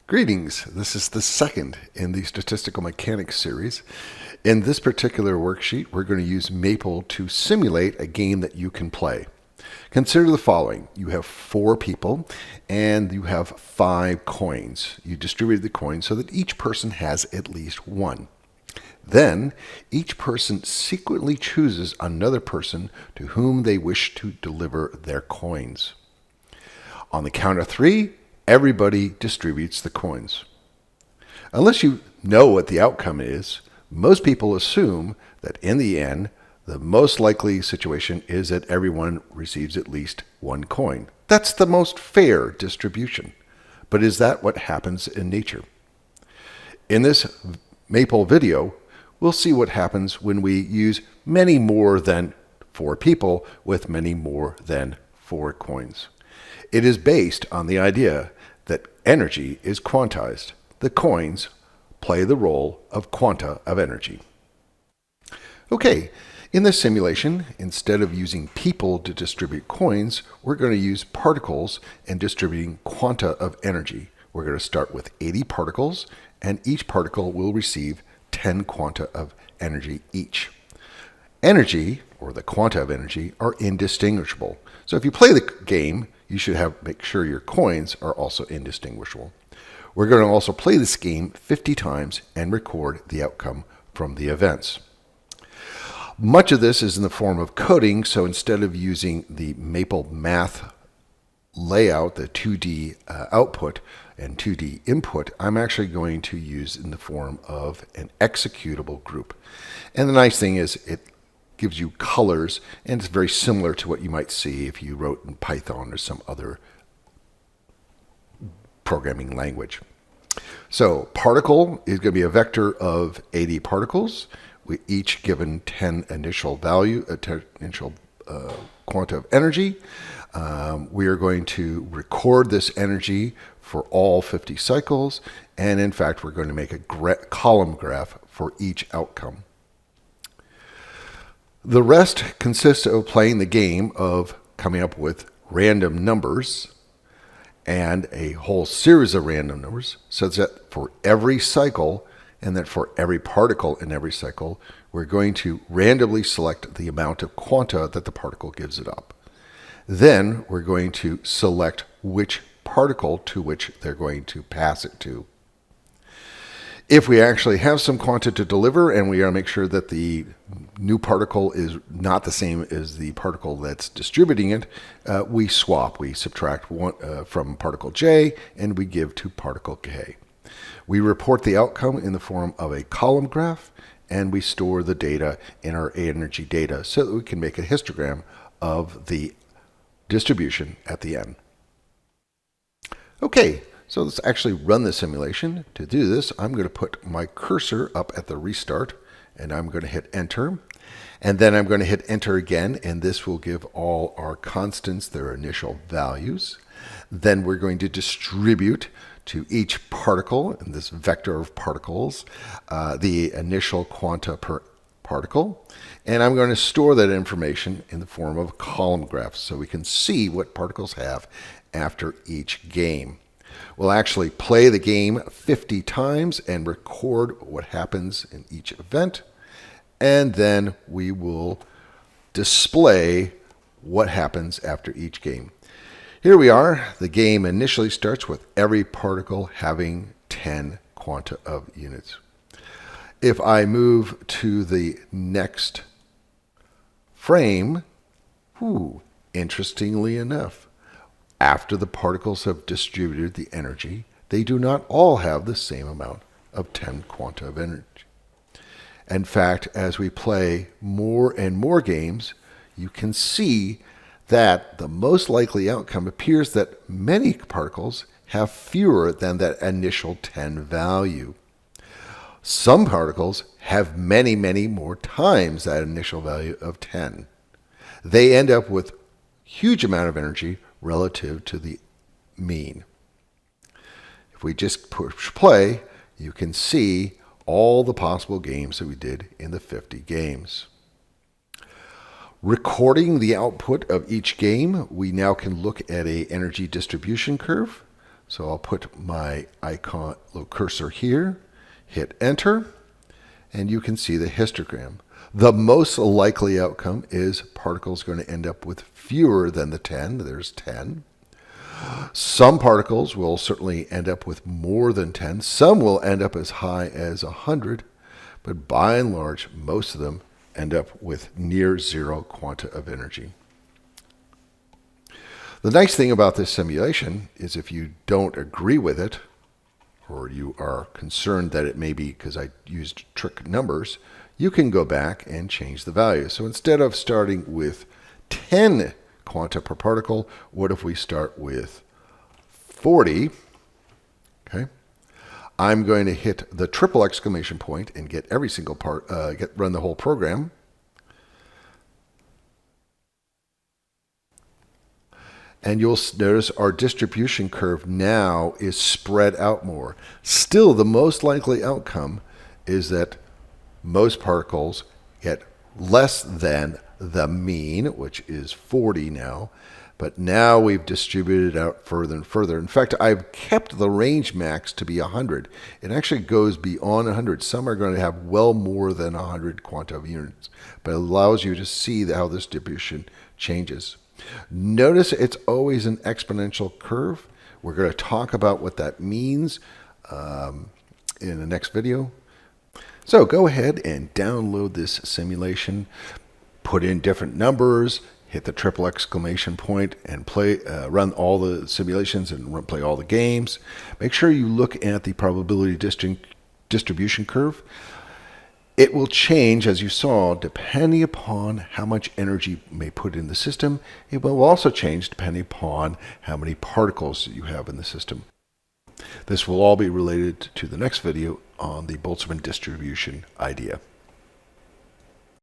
Greetings. This is the second in the Statistical Mechanics series. In this particular worksheet, we're going to use Maple to simulate a game that you can play. Consider the following. You have 4 people and you have 5 coins. You distributed the coins so that each person has at least 1. Then, each person secretly chooses another person to whom they wish to deliver their coins. On the count of 3, everybody distributes the coins. Unless you know what the outcome is, most people assume that in the end, the most likely situation is that everyone receives at least 1 coin. That's the most fair distribution. But is that what happens in nature? In this Maple video, we'll see what happens when we use many more than 4 people with many more than 4 coins. It is based on the idea that energy is quantized. The coins play the role of quanta of energy. Okay, in this simulation, instead of using people to distribute coins, we're going to use particles and distributing quanta of energy. We're going to start with 80 particles, and each particle will receive 10 quanta of energy each. Energy, or the quanta of energy, are indistinguishable. So if you play the game, you should make sure your coins are also indistinguishable. We're going to also play this game 50 times and record the outcome from the events. Much of this is in the form of coding, so instead of using the Maple math layout, the 2D output and 2D input, I'm actually going to use in the form of an executable group. And the nice thing is it gives you colors, and it's very similar to what you might see if you wrote in Python or some other programming language. So particle is going to be a vector of 80 particles, with each given 10 initial value, initial quanta of energy. We are going to record this energy for all 50 cycles, and in fact, we're going to make a column graph for each outcome. The rest consists of playing the game of coming up with random numbers and a whole series of random numbers, so that for every cycle and that for every particle in every cycle, we're going to randomly select the amount of quanta that the particle gives it up. Then we're going to select which particle to which they're going to pass it to. If we actually have some quanta to deliver and we want to make sure that the new particle is not the same as the particle that's distributing it, we swap. We subtract 1 from particle J and we give to particle K. We report the outcome in the form of a column graph, and we store the data in our energy data so that we can make a histogram of the distribution at the end. Okay. So let's actually run the simulation. To do this, I'm going to put my cursor up at the restart, and I'm going to hit enter. And then I'm going to hit enter again, and this will give all our constants their initial values. Then we're going to distribute to each particle, in this vector of particles, the initial quanta per particle. And I'm going to store that information in the form of column graphs so we can see what particles have after each game. We'll actually play the game 50 times and record what happens in each event. And then we will display what happens after each game. Here we are. The game initially starts with every particle having 10 quanta of units. If I move to the next frame, interestingly enough, after the particles have distributed the energy, they do not all have the same amount of 10 quanta of energy. In fact, as we play more and more games, you can see that the most likely outcome appears that many particles have fewer than that initial 10 value. Some particles have many, many more times that initial value of 10. They end up with huge amount of energy relative to the mean. If we just push play, you can see all the possible games that we did in the 50 games. Recording the output of each game, we now can look at an energy distribution curve. So I'll put my icon, little cursor here, hit enter, and you can see the histogram. The most likely outcome is particles going to end up with fewer than the 10. There's 10. Some particles will certainly end up with more than 10. Some will end up as high as 100. But by and large, most of them end up with near zero quanta of energy. The nice thing about this simulation is if you don't agree with it, or you are concerned that it may be because I used trick numbers, you can go back and change the value. So instead of starting with 10 quanta per particle, what if we start with 40? Okay. I'm going to hit the triple exclamation point and get every single part, run the whole program. And you'll notice our distribution curve now is spread out more. Still, the most likely outcome is that most particles get less than the mean, which is 40 now. But now we've distributed out further and further. In fact, I've kept the range max to be 100. It actually goes beyond 100. Some are going to have well more than 100 quanta of units. But it allows you to see how this distribution changes. Notice it's always an exponential curve. We're going to talk about what that means in the next video. So go ahead and download this simulation, put in different numbers, hit the triple exclamation point, and run all the simulations and play all the games. Make sure you look at the probability distribution curve. It will change, as you saw, depending upon how much energy you may put in the system. It will also change depending upon how many particles you have in the system. This will all be related to the next video on the Boltzmann distribution idea.